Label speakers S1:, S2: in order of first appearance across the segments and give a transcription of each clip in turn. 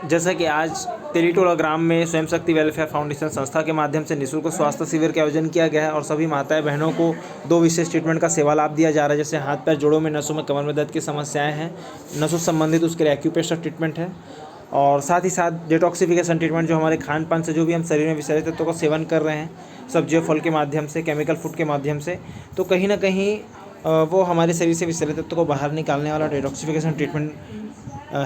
S1: जैसा कि आज तेलीटोला ग्राम में स्वयं शक्ति वेलफेयर फाउंडेशन संस्था के माध्यम से निःशुल्क स्वास्थ्य शिविर का आयोजन किया गया है और सभी माताएं बहनों को 2 विशेष ट्रीटमेंट का सेवा लाभ दिया जा रहा है। जैसे हाथ पैर जोड़ों में, नसों में, कमर में दर्द की समस्याएं हैं, नसों से संबंधित उसके लिए एक्यूप्रेशर ट्रीटमेंट है और साथ ही साथ डिटॉक्सिफिकेशन ट्रीटमेंट, जो हमारे खान पान से जो भी हम शरीर में विषैले तत्वों का सेवन कर रहे हैं, सब्जियों फल के माध्यम से, केमिकल फूड के माध्यम से, तो कहीं ना कहीं वो हमारे शरीर से विषैले तत्वों को बाहर निकालने वाला डिटॉक्सिफिकेशन ट्रीटमेंट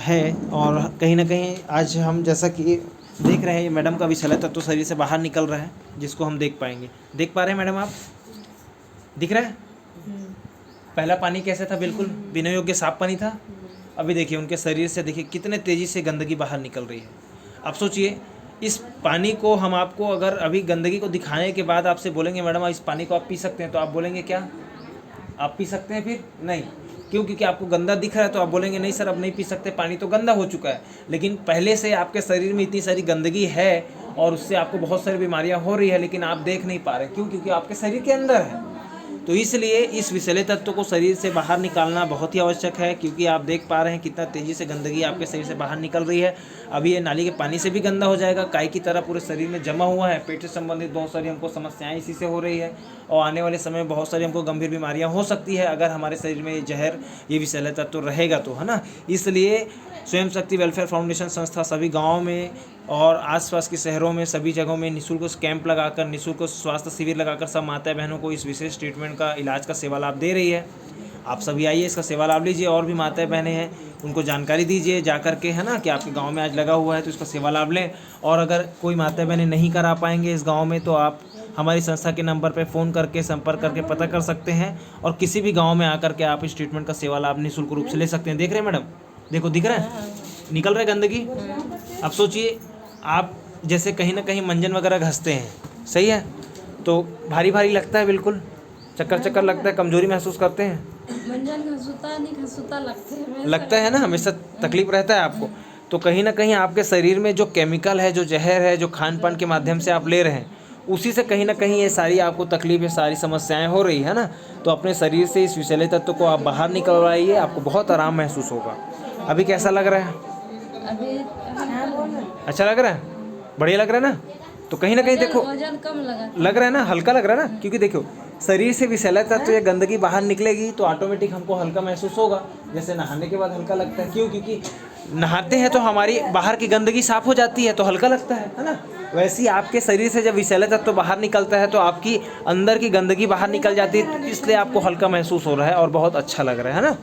S1: है। और कहीं ना कहीं आज हम जैसा कि देख रहे हैं, ये मैडम का विषैला तत्व शरीर से बाहर निकल रहा है, जिसको हम देख पाएंगे। देख पा रहे हैं मैडम आप? दिख रहा है? पहला पानी कैसे था? बिल्कुल बिना योग्य साफ पानी था। अभी देखिए उनके शरीर से, देखिए कितने तेज़ी से गंदगी बाहर निकल रही है। आप सोचिए, इस पानी को हम आपको अगर अभी गंदगी को दिखाने के बाद आपसे बोलेंगे मैडम इस पानी को आप पी सकते हैं, तो आप बोलेंगे क्या? आप पी सकते हैं? फिर नहीं। क्यों? क्योंकि आपको गंदा दिख रहा है तो आप बोलेंगे नहीं सर अब नहीं पी सकते, पानी तो गंदा हो चुका है। लेकिन पहले से आपके शरीर में इतनी सारी गंदगी है और उससे आपको बहुत सारी बीमारियां हो रही है, लेकिन आप देख नहीं पा रहे। क्यों? क्योंकि आपके शरीर के अंदर है। तो इसलिए इस विषैले तत्व को शरीर से बाहर निकालना बहुत ही आवश्यक है, क्योंकि आप देख पा रहे हैं कितना तेज़ी से गंदगी आपके शरीर से बाहर निकल रही है। अभी ये नाली के पानी से भी गंदा हो जाएगा, काई की तरह पूरे शरीर में जमा हुआ है। पेट से संबंधित बहुत सारी हमको समस्याएं इसी से हो रही है और आने वाले समय में बहुत सारी हमको गंभीर बीमारियां हो सकती है अगर हमारे शरीर में ये जहर, ये विषैले तत्व रहेगा तो, है ना। इसलिए स्वयं शक्ति वेलफेयर फाउंडेशन संस्था सभी गाँव में और आसपास के शहरों में सभी जगहों में निःशुल्क कैंप लगाकर, निःशुल्क स्वास्थ्य शिविर लगाकर सब माता बहनों को इस विशेष ट्रीटमेंट का, इलाज का सेवा लाभ दे रही है। आप सभी आइए, इसका सेवा लाभ लीजिए। और भी माताएं बहनें हैं उनको जानकारी दीजिए जा कर के, है ना, कि आपके गांव में आज लगा हुआ है तो इसका सेवा लाभ लें। और अगर कोई माताएं बहनें नहीं करा पाएंगे इस गाँव में, तो आप हमारी संस्था के नंबर पर फ़ोन करके संपर्क करके पता कर सकते हैं और किसी भी गाँव में आकर के आप इस ट्रीटमेंट का सेवा लाभ निःशुल्क रूप से ले सकते हैं। देख रहे हैं मैडम? देखो दिख रहा है, निकल रहा है गंदगी। अब सोचिए, आप जैसे कहीं ना कहीं मंजन वगैरह घसते हैं, सही है, तो भारी भारी लगता है, बिल्कुल चक्कर चक्कर लगता है, कमजोरी महसूस करते हैं।
S2: मंजन घसुता नहीं घसुता
S1: लगता है ना, हमेशा तकलीफ रहता है आपको। तो कहीं ना कहीं आपके शरीर में जो केमिकल है, जो जहर है, जो खान पान के माध्यम से आप ले रहे हैं, उसी से कहीं ना कहीं ये सारी आपको तकलीफ, सारी समस्याएं हो रही है ना। तो अपने शरीर से इस विषैले तत्व को आप बाहर निकलवाइए, आपको बहुत आराम महसूस होगा। अभी कैसा लग रहा है?
S2: अभी
S1: अच्छा लग रहा है? बढ़िया लग रहा है ना? तो कहीं ना कहीं देखो,
S2: वजन कम
S1: लग रहा है ना, हल्का लग रहा है ना, क्योंकि देखो शरीर से विषैला तत्व या गंदगी बाहर निकलेगी तो ऑटोमेटिक हमको हल्का महसूस होगा। जैसे नहाने के बाद हल्का लगता है, क्यों? क्योंकि नहाते हैं तो हमारी बाहर की गंदगी साफ हो जाती है तो हल्का लगता है ना। वैसे ही आपके शरीर से जब विषैला तत्व बाहर निकलता है तो आपकी अंदर की गंदगी बाहर निकल जाती है, तो इसलिए आपको हल्का महसूस हो रहा है और बहुत अच्छा लग रहा है ना।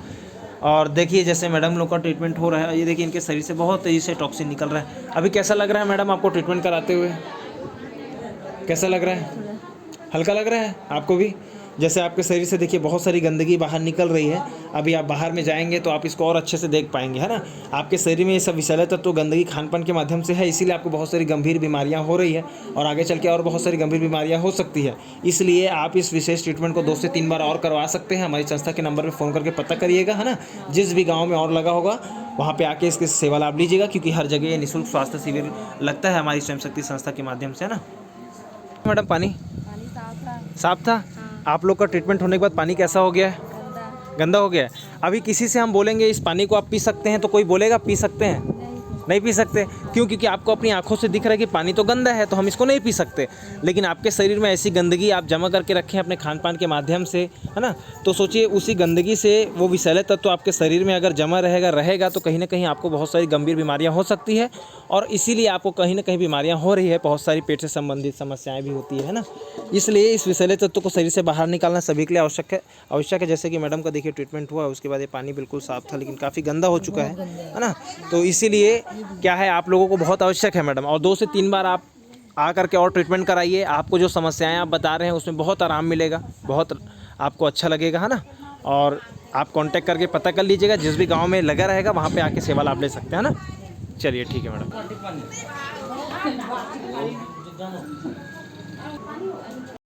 S1: और देखिए जैसे मैडम लोग का ट्रीटमेंट हो रहा है, ये देखिए इनके शरीर से बहुत तेज़ी से टॉक्सिन निकल रहा है। अभी कैसा लग रहा है मैडम आपको ट्रीटमेंट कराते हुए? कैसा लग रहा है? हल्का लग रहा है आपको भी? जैसे आपके शरीर से देखिए बहुत सारी गंदगी बाहर निकल रही है। अभी आप बाहर में जाएंगे तो आप इसको और अच्छे से देख पाएंगे, है ना। आपके शरीर में ये सब विषैले तत्व गंदगी खान पान के माध्यम से है, इसीलिए आपको बहुत सारी गंभीर बीमारियां हो रही है और आगे चल के और बहुत सारी गंभीर बीमारियां हो सकती है। इसलिए आप इस विशेष ट्रीटमेंट को 2 से 3 बार और करवा सकते हैं। हमारी संस्था के नंबर पर फ़ोन करके पता करिएगा, है ना। जिस भी गाँव में और लगा होगा वहाँ पे आके इसके सेवा लाभ लीजिएगा, क्योंकि हर जगह ये निःशुल्क स्वास्थ्य शिविर लगता है हमारी स्वयं शक्ति संस्था के माध्यम से, है ना। मैडम पानी साफ था? आप लोग का ट्रीटमेंट होने के बाद पानी कैसा हो गया है? गंदा हो गया है। अभी किसी से हम बोलेंगे इस पानी को आप पी सकते हैं तो कोई बोलेगा पी सकते हैं? नहीं पी सकते। क्यों? क्योंकि आपको अपनी आंखों से दिख रहा है कि पानी तो गंदा है तो हम इसको नहीं पी सकते। लेकिन आपके शरीर में ऐसी गंदगी आप जमा करके रखें अपने खान पान के माध्यम से, है ना। तो सोचिए उसी गंदगी से वो विषैले तत्व आपके शरीर में अगर जमा रहेगा तो कहीं ना कहीं आपको बहुत सारी गंभीर बीमारियां हो सकती है और इसीलिए आपको कहीं ना कहीं बीमारियां हो रही है। बहुत सारी पेट से संबंधित समस्याएं भी होती है ना। इसलिए इस विषैले तत्व को शरीर से बाहर निकालना सभी के लिए आवश्यक है। जैसे कि मैडम का देखिए ट्रीटमेंट हुआ, उसके बाद ये पानी बिल्कुल साफ था लेकिन काफ़ी गंदा हो चुका है ना। तो इसीलिए क्या है, आप लोगों को बहुत आवश्यक है मैडम, और 2 से 3 बार आप आ करके और ट्रीटमेंट कराइए। आपको जो समस्याएं आप बता रहे हैं उसमें बहुत आराम मिलेगा, बहुत आपको अच्छा लगेगा, है ना। और आप कांटेक्ट करके पता कर लीजिएगा, जिस भी गांव में लगा रहेगा वहां पे आके सेवा लाभ ले सकते हैं ना। चलिए ठीक है मैडम।